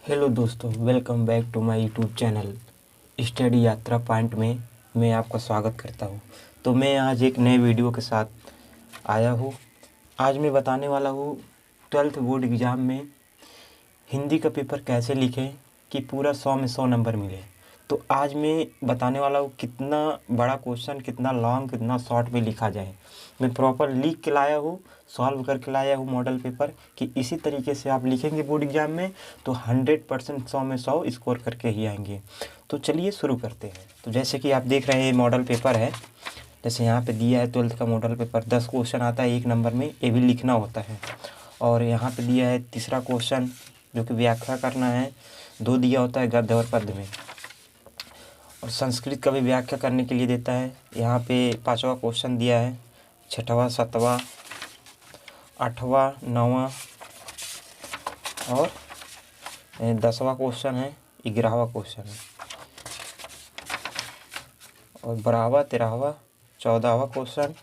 Hello दोस्तों, welcome back to my YouTube channel study Yatra point में मैं आपका स्वागत करता हूं। तो मैं आज एक नए वीडियो के साथ आया हूं। आज मैं बताने वाला हूं 12th बोर्ड एग्ज़ाम में हिंदी का पेपर कैसे लिखें कि पूरा 100 में 100 नंबर मिले। तो आज मैं बताने वाला हूँ कितना बड़ा क्वेश्चन, कितना लॉन्ग, कितना शॉर्ट में लिखा जाए। मैं प्रॉपर लिख के लाया हूँ, सॉल्व करके लाया हूँ मॉडल पेपर कि इसी तरीके से आप लिखेंगे बोर्ड एग्जाम में तो 100% 100 में 100 स्कोर करके ही आएंगे। तो चलिए शुरू करते हैं। तो जैसे कि आप देख रहे हैं मॉडल पेपर है, जैसे यहाँ पे दिया है 12th का मॉडल पेपर, 10 क्वेश्चन आता है 1 नंबर में, ये भी लिखना होता है। और यहाँ पे दिया है तीसरा क्वेश्चन जो कि व्याख्या करना है, 2 दिया होता है गद्य और पद्य में। और संस्कृत का भी व्याख्या करने के लिए देता है। यहाँ पे 5वां क्वेश्चन दिया है, 6वां, 7वां, 8वां, 9वां और 10वां क्वेश्चन है, 11वां क्वेश्चन है और 12वां, 13वां, 14वां क्वेश्चन।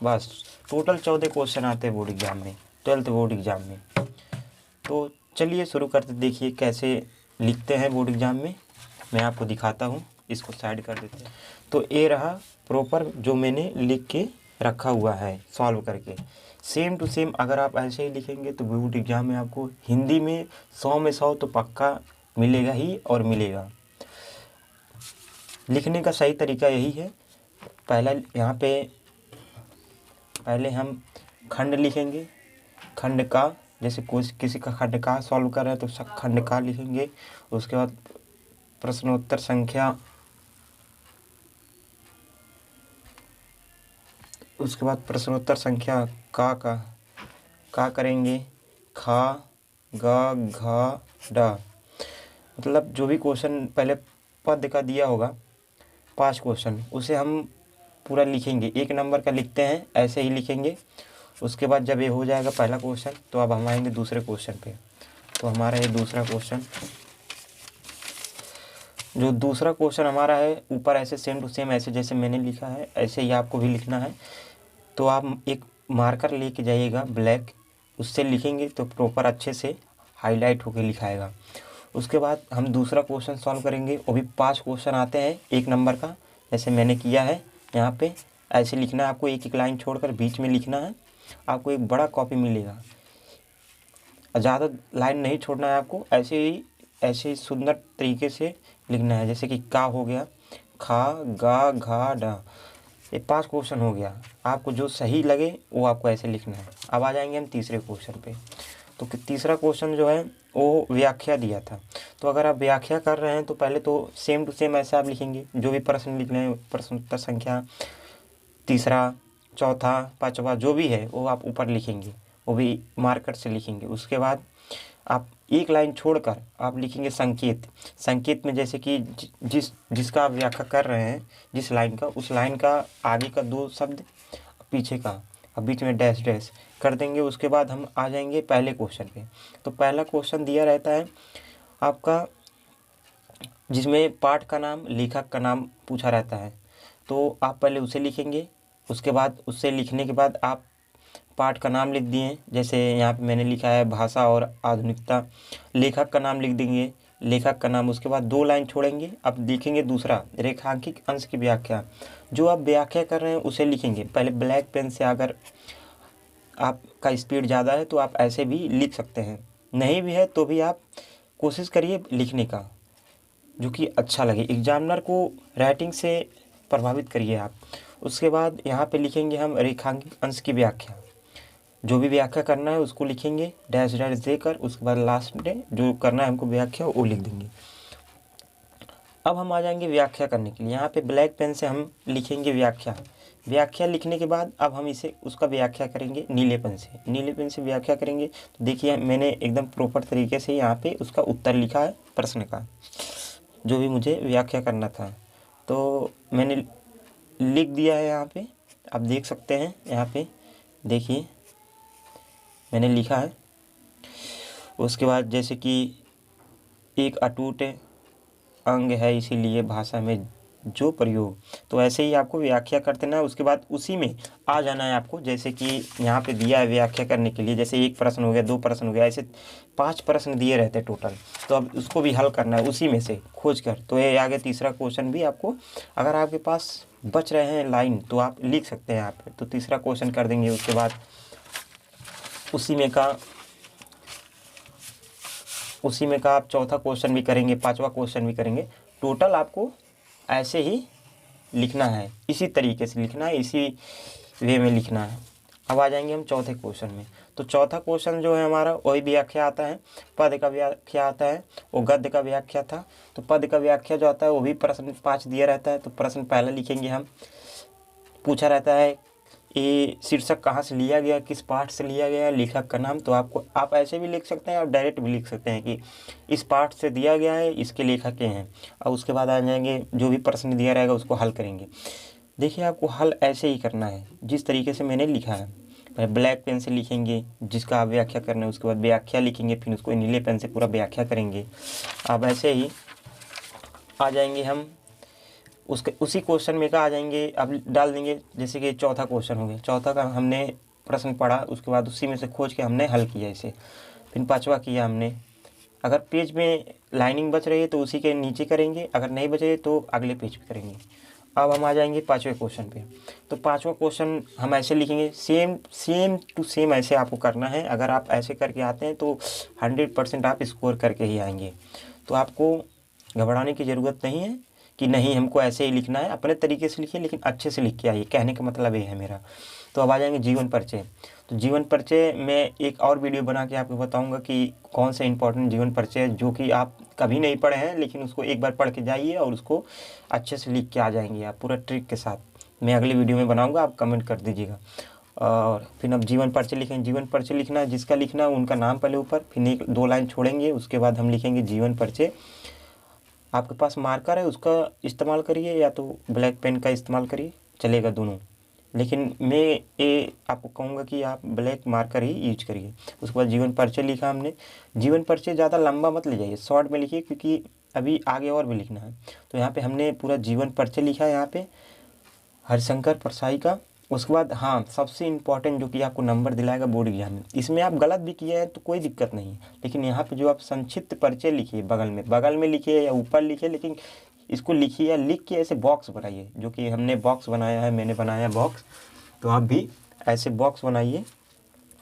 बस टोटल 14 क्वेश्चन आते हैं बोर्ड एग्जाम में, 12th बोर्ड एग्जाम में। तो चलिए शुरू करते, देखिए कैसे लिखते हैं बोर्ड एग्जाम में। मैं आपको दिखाता हूँ, इसको साइड कर देते हैं। तो ये रहा प्रॉपर जो मैंने लिख के रखा हुआ है सॉल्व करके। सेम टू सेम अगर आप ऐसे ही लिखेंगे तो बोर्ड एग्जाम में आपको हिंदी में 100 में 100 तो पक्का मिलेगा ही और मिलेगा। लिखने का सही तरीका यही है। पहला यहाँ पे पहले हम खंड लिखेंगे, खंड का, जैसे किसी का खंड का सॉल्व कर रहे हैं तो खंड का लिखेंगे। उसके बाद प्रश्नोत्तर संख्या, उसके बाद प्रश्नोत्तर संख्या का करेंगे, खा ग घ ड, मतलब जो भी क्वेश्चन पहले पद का दिया होगा 5 क्वेश्चन उसे हम पूरा लिखेंगे। 1 नंबर का लिखते हैं ऐसे ही लिखेंगे। उसके बाद जब ये हो जाएगा पहला क्वेश्चन तो अब हम आएंगे दूसरे क्वेश्चन पे। तो हमारा ये दूसरा क्वेश्चन, जो दूसरा क्वेश्चन हमारा है ऊपर ऐसे सेम टू सेम ऐसे जैसे मैंने लिखा है ऐसे ही आपको भी लिखना है। तो आप एक मार्कर लेके जाइएगा ब्लैक, उससे लिखेंगे तो प्रॉपर अच्छे से हाईलाइट होके लिखाएगा। उसके बाद हम दूसरा क्वेश्चन सॉल्व करेंगे। वो भी 5 क्वेश्चन आते हैं 1 नंबर का, जैसे मैंने किया है। यहाँ पे ऐसे लिखना है आपको, एक एक लाइन छोड़कर बीच में लिखना है। आपको एक बड़ा कॉपी मिलेगा, ज़्यादा लाइन नहीं छोड़ना है आपको, ऐसे ही सुंदर तरीके से लिखना है। जैसे कि का हो गया, खा गा घा डा, ये 5 क्वेश्चन हो गया। आपको जो सही लगे वो आपको ऐसे लिखना है। अब आ जाएंगे हम तीसरे क्वेश्चन पे। तो तीसरा क्वेश्चन जो है वो व्याख्या दिया था। तो अगर आप व्याख्या कर रहे हैं तो पहले तो सेम टू सेम ऐसे आप लिखेंगे, जो भी प्रश्न लिख रहे हैं प्रश्नोत्तर संख्या तीसरा, चौथा, 5वां जो भी है वो आप ऊपर लिखेंगे, वो भी मार्कर से लिखेंगे। उसके बाद आप एक लाइन छोड़कर आप लिखेंगे संकेत। संकेत में जैसे कि जिसका आप व्याख्या कर रहे हैं, जिस लाइन का, उस लाइन का आगे का 2 शब्द, पीछे का, अब बीच में डैश डैश कर देंगे। उसके बाद हम आ जाएंगे पहले क्वेश्चन पे। तो पहला क्वेश्चन दिया रहता है आपका, जिसमें पाठ का नाम, लेखक का नाम पूछा रहता है। तो आप पहले उसे लिखेंगे। उसके बाद उससे लिखने के बाद आप पाठ का नाम लिख दिए, जैसे यहाँ पे मैंने लिखा है भाषा और आधुनिकता। लेखक का नाम लिख देंगे, लेखक का नाम। उसके बाद 2 लाइन छोड़ेंगे। अब लिखेंगे दूसरा, रेखांकित अंश की व्याख्या। जो आप व्याख्या कर रहे हैं उसे लिखेंगे। पहले ब्लैक पेन से, अगर आपका स्पीड ज़्यादा है तो आप ऐसे भी लिख सकते हैं, नहीं भी है तो भी आप कोशिश करिए लिखने का, जो कि अच्छा लगे एग्जामिनर को। राइटिंग से प्रभावित करिए आप। उसके बाद यहाँ पे लिखेंगे हम रेखांकित अंश की व्याख्या। जो भी व्याख्या करना है उसको लिखेंगे डैश डैश देकर। उसके बाद लास्ट में जो करना है हमको व्याख्या वो लिख देंगे। अब हम आ जाएंगे व्याख्या करने के लिए। यहाँ पे ब्लैक पेन से हम लिखेंगे व्याख्या। व्याख्या लिखने के बाद अब हम इसे उसका व्याख्या करेंगे नीले पेन से। नीले पेन से व्याख्या करेंगे तो देखिए मैंने एकदम प्रॉपर तरीके से यहाँ पे उसका उत्तर लिखा है प्रश्न का, जो भी मुझे व्याख्या करना था। तो मैंने लिख दिया है यहाँ पे, आप देख सकते हैं। यहाँ पे देखिए मैंने लिखा है। उसके बाद जैसे कि एक अटूट अंग है इसीलिए भाषा में जो प्रयोग। तो ऐसे ही आपको व्याख्या कर देना है। उसके बाद उसी में आ जाना है आपको, जैसे कि यहाँ पे दिया है व्याख्या करने के लिए, जैसे 1 प्रश्न हो गया, 2 प्रश्न हो गया, ऐसे 5 प्रश्न दिए रहते हैं टोटल। तो अब उसको भी हल करना है उसी में से खोज कर। तो ये आगे तीसरा क्वेश्चन भी आपको, अगर आपके पास बच रहे हैं लाइन तो आप लिख सकते हैं यहाँ पे। तो तीसरा क्वेश्चन कर देंगे। उसके बाद उसी में का आप चौथा क्वेश्चन भी करेंगे, 5वां क्वेश्चन भी करेंगे। टोटल आपको ऐसे ही लिखना है, इसी तरीके से लिखना है, इसी वे में लिखना है। अब आ जाएंगे हम चौथे क्वेश्चन में। तो चौथा क्वेश्चन जो है हमारा, वही व्याख्या आता है, पद का व्याख्या आता है, वो गद्य का व्याख्या था। तो पद का व्याख्या जो आता है वो भी प्रश्न 5 दिया रहता है। तो प्रश्न पहला लिखेंगे हम। पूछा रहता है ये शीर्षक कहाँ से लिया गया, किस पाठ से लिया गया, लेखक का नाम। तो आप ऐसे भी लिख सकते हैं और डायरेक्ट भी लिख सकते हैं कि इस पाठ से दिया गया है, इसके लेखक हैं। और उसके बाद आ जाएंगे, जो भी प्रश्न दिया रहेगा उसको हल करेंगे। देखिए आपको हल ऐसे ही करना है जिस तरीके से मैंने लिखा है। पहले ब्लैक पेन से लिखेंगे जिसका आप व्याख्या करना है, उसके बाद व्याख्या लिखेंगे, फिर उसको नीले पेन से पूरा व्याख्या करेंगे। अब ऐसे ही आ जाएंगे हम उसके उसी क्वेश्चन में का आ जाएंगे। अब डाल देंगे, जैसे कि चौथा क्वेश्चन हो गया, चौथा का हमने प्रश्न पढ़ा, उसके बाद उसी में से खोज के हमने हल किया इसे। फिर 5वां किया हमने। अगर पेज में लाइनिंग बच रही है तो उसी के नीचे करेंगे, अगर नहीं बच रही तो अगले पेज पे करेंगे। अब हम आ जाएंगे 5वें क्वेश्चन पे। तो 5वां क्वेश्चन हम ऐसे लिखेंगे, सेम टू सेम ऐसे आपको करना है। अगर आप ऐसे करके आते हैं तो 100% आप स्कोर करके ही आएंगे। तो आपको घबराने की ज़रूरत नहीं है कि नहीं हमको ऐसे ही लिखना है। अपने तरीके से लिखिए, लेकिन अच्छे से लिख के आइए, कहने का मतलब ये है मेरा। तो अब आ जाएंगे जीवन परिचय। तो जीवन परिचय में एक और वीडियो बना के आपको बताऊंगा कि कौन से इंपॉर्टेंट जीवन परिचय जो कि आप कभी नहीं पढ़े हैं, लेकिन उसको एक बार पढ़ के जाइए और उसको अच्छे से लिख के आ जाएंगे आप पूरा ट्रिक के साथ। मैं अगली वीडियो में बनाऊँगा, आप कमेंट कर दीजिएगा। और फिर अब जीवन परिचय लिखेंगे। जीवन परिचय लिखना है, जिसका लिखना है उनका नाम पहले ऊपर, फिर 1-2 लाइन छोड़ेंगे, उसके बाद हम लिखेंगे जीवन परिचय। आपके पास मार्कर है उसका इस्तेमाल करिए या तो ब्लैक पेन का इस्तेमाल करिए, चलेगा दोनों। लेकिन मैं ये आपको कहूँगा कि आप ब्लैक मार्कर ही यूज करिए। उसके बाद जीवन परिचय लिखा हमने। जीवन परिचय ज़्यादा लंबा मत ले जाइए, शॉर्ट में लिखिए, क्योंकि अभी आगे और भी लिखना है। तो यहाँ पे हमने पूरा जीवन परिचय लिखा है यहाँ पे हरिशंकर परसाई का। उसके बाद हाँ, सबसे इम्पॉर्टेंट जो कि आपको नंबर दिलाएगा बोर्ड एग्जाम में, इसमें आप गलत भी किए हैं तो कोई दिक्कत नहीं है, लेकिन यहाँ पे जो आप संक्षिप्त परिचय लिखिए, बगल में लिखिए या ऊपर लिखिए, लेकिन इसको लिखिए या लिख के ऐसे बॉक्स बनाइए, जो कि हमने बॉक्स बनाया है, मैंने बनाया बॉक्स। तो आप भी ऐसे बॉक्स बनाइए,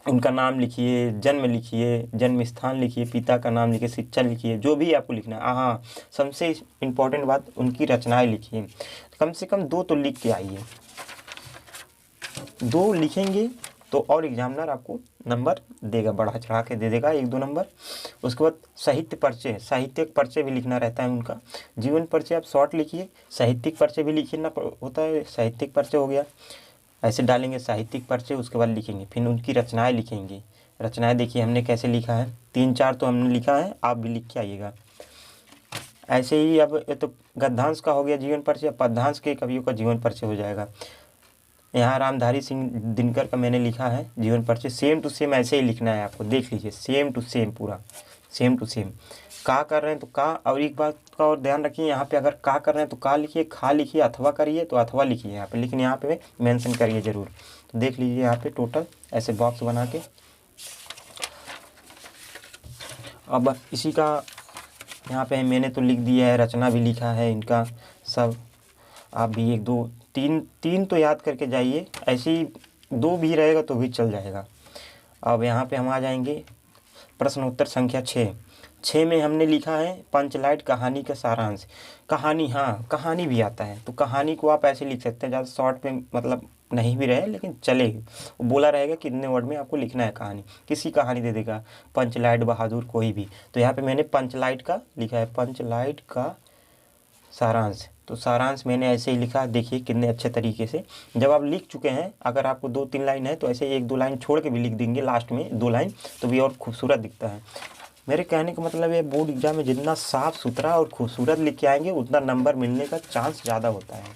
उनका नाम लिखिए, जन्म लिखिए, जन्म स्थान लिखिए, पिता का नाम लिखिए, शिक्षा लिखिए, जो भी आपको लिखना है। हाँ, सबसे इम्पोर्टेंट बात, उनकी रचनाएं लिखिए। कम से कम 2 तो लिख के आइए। 2 लिखेंगे तो और एग्जामिनर आपको नंबर देगा, बढ़ा चढ़ा के दे देगा 1-2 नंबर। उसके बाद साहित्य परिचय, साहित्यिक परिचय भी लिखना रहता है उनका। जीवन परिचय आप शॉर्ट लिखिए, साहित्यिक परिचय भी लिखना होता है। साहित्यिक परिचय हो गया, ऐसे डालेंगे साहित्यिक परिचय, उसके बाद लिखेंगे, फिर उनकी रचनाएं लिखेंगे। रचनाएं देखिए हमने कैसे लिखा है, 3-4 तो हमने लिखा है, आप भी लिख के आइएगा ऐसे ही। अब ये तो गद्यांश का हो गया जीवन परिचय, पद्यांश के कवियों का जीवन परिचय हो जाएगा। यहाँ रामधारी सिंह दिनकर का मैंने लिखा है जीवन परिचय, सेम टू सेम ऐसे ही लिखना है आपको, देख लीजिए, सेम टू सेम, पूरा सेम टू सेम। का कर रहे हैं तो का, और एक बात का और ध्यान रखिए, यहाँ पे अगर का कर रहे हैं तो का लिखिए, खा लिखिए, अथवा करिए तो अथवा लिखिए यहाँ पे, लेकिन यहाँ पे मेंशन करिए ज़रूर। तो देख लीजिए यहाँ पे टोटल ऐसे बॉक्स बना के। अब इसी का यहाँ पे मैंने तो लिख दिया है, रचना भी लिखा है इनका सब। आप भी 1-2-3 तो याद करके जाइए, ऐसे ही 2 भी रहेगा तो भी चल जाएगा। अब यहाँ पे हम आ जाएंगे प्रश्न उत्तर संख्या 6 में हमने लिखा है पंचलाइट कहानी का सारांश। कहानी, हाँ कहानी भी आता है, तो कहानी को आप ऐसे लिख सकते हैं, ज़्यादा शॉर्ट में मतलब नहीं भी रहे लेकिन चलेगी। वो बोला रहेगा कितने वर्ड में आपको लिखना है कहानी, किसी कहानी दे देगा, पंचलाइट बहादुर कोई भी। तो यहाँ पे मैंने पंचलाइट का लिखा है, पंचलाइट का सारांश। तो सारांश मैंने ऐसे ही लिखा, देखिए कितने अच्छे तरीके से। जब आप लिख चुके हैं, अगर आपको 2-3 लाइन है तो ऐसे 1-2 लाइन छोड़ के भी लिख देंगे लास्ट में 2 लाइन, तो भी और खूबसूरत दिखता है। मेरे कहने का मतलब है बोर्ड एग्जाम में जितना साफ़ सुथरा और खूबसूरत लिख के आएंगे उतना नंबर मिलने का चांस ज़्यादा होता है,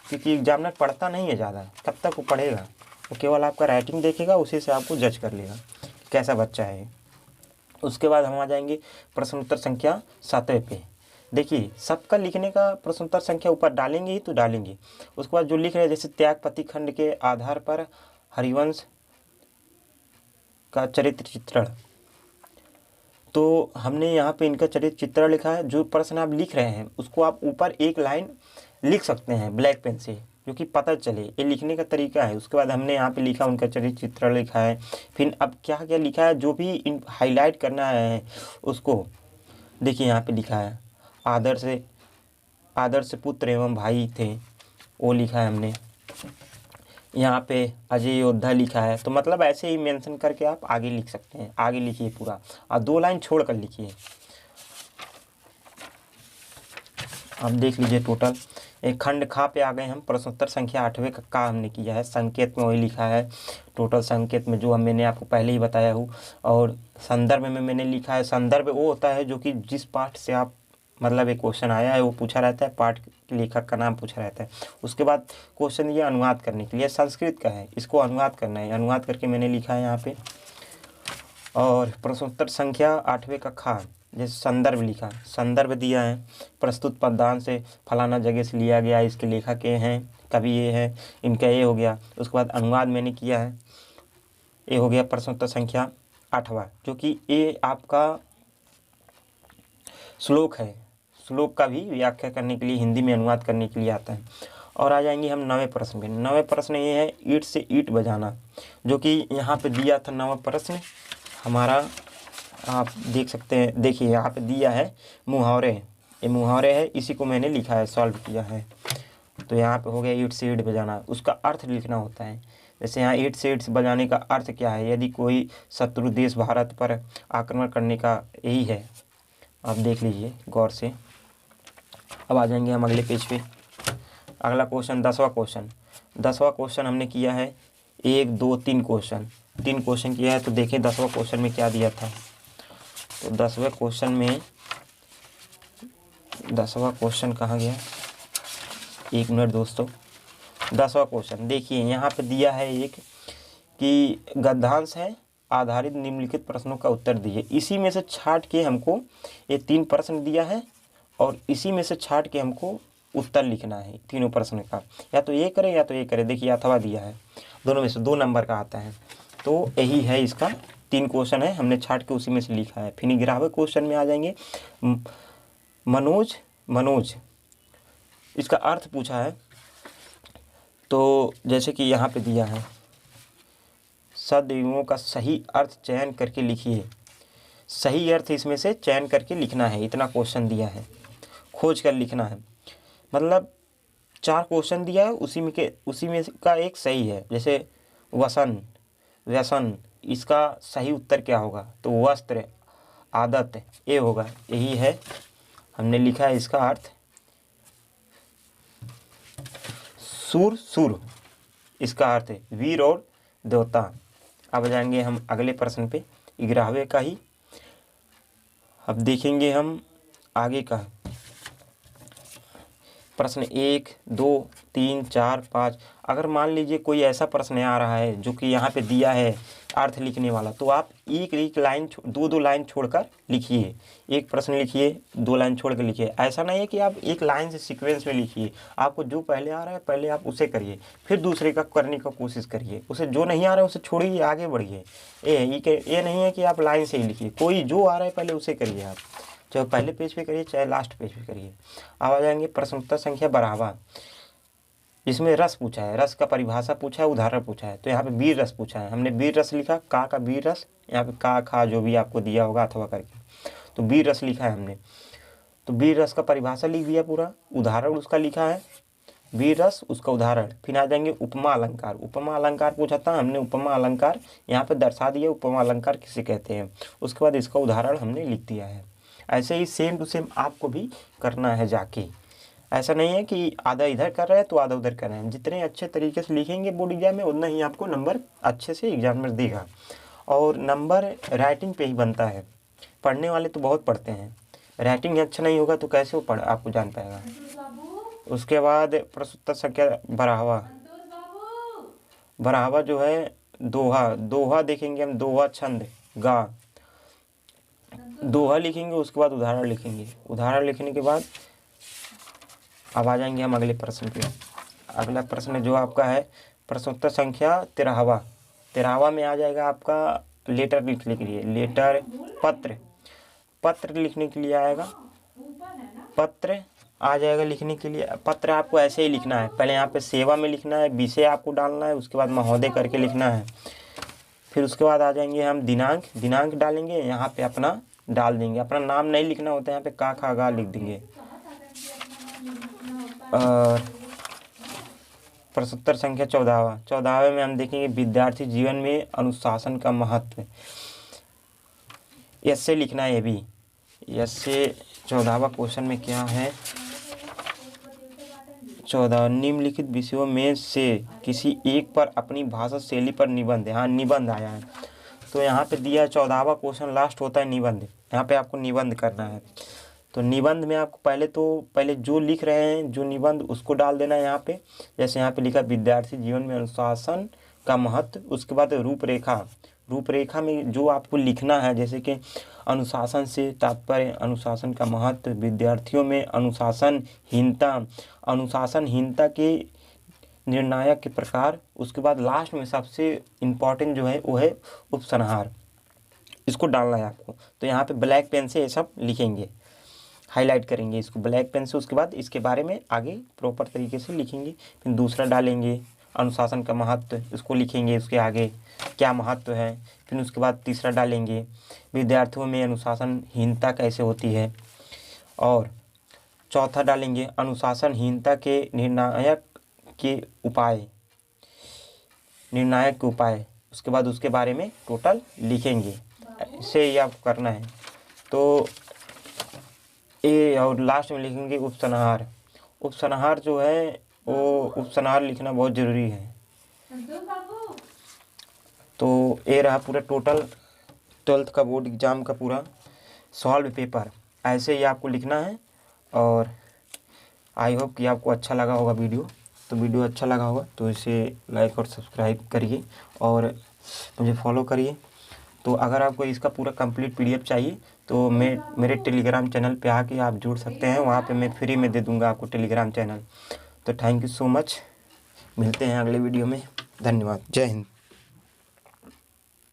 क्योंकि एग्जामिनर पढ़ता नहीं है ज़्यादा, कब तक वो पढ़ेगा, वो केवल आपका राइटिंग देखेगा, उसी से आपको जज कर लेगा कैसा बच्चा है। उसके बाद हम आ जाएंगे प्रश्न उत्तर संख्या 7 पे। देखिए सबका लिखने का प्रश्नोत्तर संख्या ऊपर डालेंगे ही तो डालेंगे। उसके बाद जो लिख रहे हैं जैसे त्यागपति खंड के आधार पर हरिवंश का चरित्र चित्रण, तो हमने यहाँ पे इनका चरित्र चित्रण लिखा है। जो प्रश्न आप लिख रहे हैं उसको आप ऊपर एक लाइन लिख सकते हैं ब्लैक पेन से, क्योंकि पता चले ये लिखने का तरीका है। उसके बाद हमने यहाँ पे लिखा उनका चरित्र चित्रण लिखा है। फिर अब क्या क्या लिखा है, जो भी हाईलाइट करना है उसको देखिए यहाँ पे लिखा है। आदर्श पुत्र एवं भाई थे, वो लिखा है हमने। यहाँ पे अजय योद्धा लिखा है। तो मतलब ऐसे ही मेंशन करके आप आगे लिख सकते हैं। आगे लिखिए पूरा और 2 लाइन छोड़ कर लिखिए। अब देख लीजिए टोटल एक खंड खा पे आ गए हम। प्रश्नोत्तर संख्या 8वें का हमने किया है। संकेत में वही लिखा है। टोटल संकेत में जो मैंने आपको पहले ही बताया हूँ। और संदर्भ में मैंने लिखा है। संदर्भ वो होता है जो कि जिस पाठ से आप मतलब एक क्वेश्चन आया है वो पूछा रहता है, पाठ के लेखक का नाम पूछा रहता है। उसके बाद क्वेश्चन ये अनुवाद करने के लिए संस्कृत का है, इसको अनुवाद करना है। अनुवाद करके मैंने लिखा है यहाँ पे। और प्रश्नोत्तर संख्या 8वें का खा, जैसे संदर्भ लिखा, संदर्भ दिया है। प्रस्तुत पददान से फलाना जगह से लिया गया, इसके लेखक ये हैं, कवि ये है, इनका ये हो गया। उसके बाद अनुवाद मैंने किया है। ये हो गया प्रश्नोत्तर संख्या 8वां, जो कि ये आपका श्लोक है। श्लोक का भी व्याख्या करने के लिए, हिंदी में अनुवाद करने के लिए आता है। और आ जाएंगे हम 9वें प्रश्न पे। 9वें प्रश्न ये है ईंट से ईंट बजाना, जो कि यहाँ पे दिया था 9वां प्रश्न हमारा। आप देख सकते हैं, देखिए यहाँ पे दिया है मुहावरे। ये मुहावरे है, इसी को मैंने लिखा है, सॉल्व किया है। तो यहाँ पे हो गया ईंट से ईंट बजाना, उसका अर्थ लिखना होता है। जैसे यहाँ ईंट से ईंट बजाने का अर्थ क्या है, यदि कोई शत्रु देश भारत पर आक्रमण करने का, यही है। आप देख लीजिए गौर से। अब आ जाएंगे हम अगले पेज पे। अगला क्वेश्चन 10वां क्वेश्चन। 10वां क्वेश्चन हमने किया है 1 2 3 क्वेश्चन, 3 क्वेश्चन किया है। तो देखें 10वां क्वेश्चन में क्या दिया था। तो 10वें क्वेश्चन में, 10वां क्वेश्चन कहाँ गया, 1 मिनट दोस्तों। 10वां क्वेश्चन देखिए यहाँ पे दिया है एक कि गद्यांश है आधारित निम्नलिखित प्रश्नों का उत्तर दीजिए। इसी में से छांट के हमको ये 3 प्रश्न दिया है और इसी में से छांट के हमको उत्तर लिखना है तीनों प्रश्न का। या तो ये करें या तो ये करें। देखिए अथवा दिया है, दोनों में से 2 नंबर का आता है। तो यही है इसका 3 क्वेश्चन है, हमने छांट के उसी में से लिखा है। फिर 11वें क्वेश्चन में आ जाएंगे मनोज, इसका अर्थ पूछा है। तो जैसे कि यहाँ पे दिया है सदयुगों का सही अर्थ चयन करके लिखिए। सही अर्थ इसमें से चयन करके लिखना है, इतना क्वेश्चन दिया है, खोज कर लिखना है। मतलब 4 क्वेश्चन दिया है, उसी में का एक सही है। जैसे व्यसन, इसका सही उत्तर क्या होगा, तो वस्त्र, आदत, ये होगा। यही है, हमने लिखा है इसका अर्थ। सुर, इसका अर्थ है वीर और देवता। अब जाएंगे हम अगले प्रश्न पे, 11वें का ही। अब देखेंगे हम आगे का प्रश्न 1 2 3 4 5। अगर मान लीजिए कोई ऐसा प्रश्न आ रहा है जो कि यहाँ पे दिया है अर्थ लिखने वाला, तो आप एक लाइन 2 लाइन छोड़कर लिखिए। एक प्रश्न लिखिए, 2 लाइन छोड़ कर लिखिए। ऐसा नहीं है कि आप एक लाइन से सीक्वेंस में लिखिए। आपको जो पहले आ रहा है पहले आप उसे करिए, फिर दूसरे का करने का कोशिश करिए। उसे जो नहीं आ रहा है उसे छोड़िए, आगे बढ़िए। ये नहीं है कि आप लाइन से ही लिखिए, कोई जो आ रहा है पहले उसे करिए आप, चाहे पहले पेज पे करिए चाहे लास्ट पेज पे करिए। अब आ जाएंगे प्रश्नोत्तर संख्या 12वां। इसमें रस पूछा है, रस का परिभाषा पूछा है, उदाहरण पूछा है। तो यहाँ पे वीर रस पूछा है, हमने वीर रस लिखा, का वीर रस, यहाँ पे का खा जो भी आपको दिया होगा अथवा करके, तो वीर रस लिखा है हमने। तो वीर रस का परिभाषा लिख दिया पूरा, उदाहरण उसका लिखा है वीर रस, उसका उदाहरण। फिर आ जाएंगे उपमा अलंकार। उपमा अलंकार पूछा था, हमने उपमा अलंकार यहाँ पे दर्शा दिया, उपमा अलंकार किसे कहते हैं। उसके बाद इसका उदाहरण हमने लिख दिया है। ऐसे ही सेम टू सेम आपको भी करना है जाके। ऐसा नहीं है कि आधा इधर कर रहे हैं तो आधा उधर कर रहे हैं। जितने अच्छे तरीके से लिखेंगे बोर्ड एग्जाम में, उतना ही आपको नंबर अच्छे से एग्जामिनर देगा। और नंबर राइटिंग पे ही बनता है। पढ़ने वाले तो बहुत पढ़ते हैं, राइटिंग अच्छा नहीं होगा तो कैसे वो पढ़ आपको जान पाएगा। उसके बाद प्रश्नोत्तर संख्या 12वां जो है दोहा देखेंगे हम। दोहा छंद गा, दोहा लिखेंगे, उसके बाद उदाहरण लिखेंगे। उदाहरण लिखने के बाद अब आ जाएंगे हम अगले प्रश्न पे। अगला प्रश्न जो आपका है प्रश्नोत्तर संख्या 13वां। 13वां में आ जाएगा आपका लेटर लिखने के लिए, लेटर पत्र, पत्र लिखने के लिए आएगा, पत्र आ जाएगा लिखने के लिए। पत्र आपको ऐसे ही लिखना है, पहले यहाँ पे सेवा में लिखना है, विषय आपको डालना है, उसके बाद महोदय करके लिखना है। फिर उसके बाद आ जाएंगे हम दिनांक, दिनांक डालेंगे, यहाँ पे अपना डाल देंगे। अपना नाम नहीं लिखना होता है, यहाँ पे का खा गा लिख देंगे। और प्रश्नोत्तर संख्या 14वां, 14वें में हम देखेंगे विद्यार्थी जीवन में अनुशासन का महत्व। ऐसे लिखना है ये भी। ऐसे 14वां क्वेश्चन में क्या है, 14 निम्नलिखित विषयों में से किसी एक पर अपनी भाषा शैली पर निबंध। हाँ, निबंध आया है, तो यहाँ पे दिया है 14वां क्वेश्चन लास्ट होता है निबंध। यहाँ पे आपको निबंध करना है। तो निबंध में आपको पहले जो लिख रहे हैं जो निबंध उसको डाल देना है यहाँ पे। जैसे यहाँ पे लिखा विद्यार्थी जीवन में अनुशासन का महत्व, उसके बाद रूपरेखा। रूपरेखा में जो आपको लिखना है, जैसे कि अनुशासन से तात्पर्य, अनुशासन का महत्व, विद्यार्थियों में अनुशासनहीनता, अनुशासनहीनता के निर्णायक के प्रकार, उसके बाद लास्ट में सबसे इम्पॉर्टेंट जो है वो है उपसंहार। इसको डालना है आपको। तो यहाँ पे ब्लैक पेन से ये सब लिखेंगे, हाईलाइट करेंगे इसको ब्लैक पेन से। उसके बाद इसके बारे में आगे प्रॉपर तरीके से लिखेंगे। फिर दूसरा डालेंगे अनुशासन का महत्व, इसको लिखेंगे, उसके आगे क्या महत्व है। फिर उसके बाद तीसरा डालेंगे विद्यार्थियों में अनुशासनहीनता कैसे होती है। और चौथा डालेंगे अनुशासनहीनता के निर्णायक के उपाय, निर्णायक के उपाय। उसके बाद उसके बारे में टोटल लिखेंगे। इसे ही आपको करना है। तो ये और लास्ट में लिखेंगे उपसंहार। उपसंहार जो है वो उपसंहार लिखना बहुत ज़रूरी है। तो ये रहा पूरा टोटल 12th का बोर्ड एग्ज़ाम का पूरा सॉल्व पेपर। ऐसे ही आपको लिखना है। और आई होप कि आपको अच्छा लगा होगा वीडियो। तो वीडियो अच्छा लगा होगा तो इसे लाइक और सब्सक्राइब करिए और मुझे फॉलो करिए। तो अगर आपको इसका पूरा कंप्लीट PDF चाहिए तो मेरे टेलीग्राम चैनल पे आके आप जुड़ सकते हैं। वहाँ पे मैं फ्री में दे दूँगा आपको टेलीग्राम चैनल। तो थैंक यू सो मच, मिलते हैं अगले वीडियो में। धन्यवाद, जय हिंद।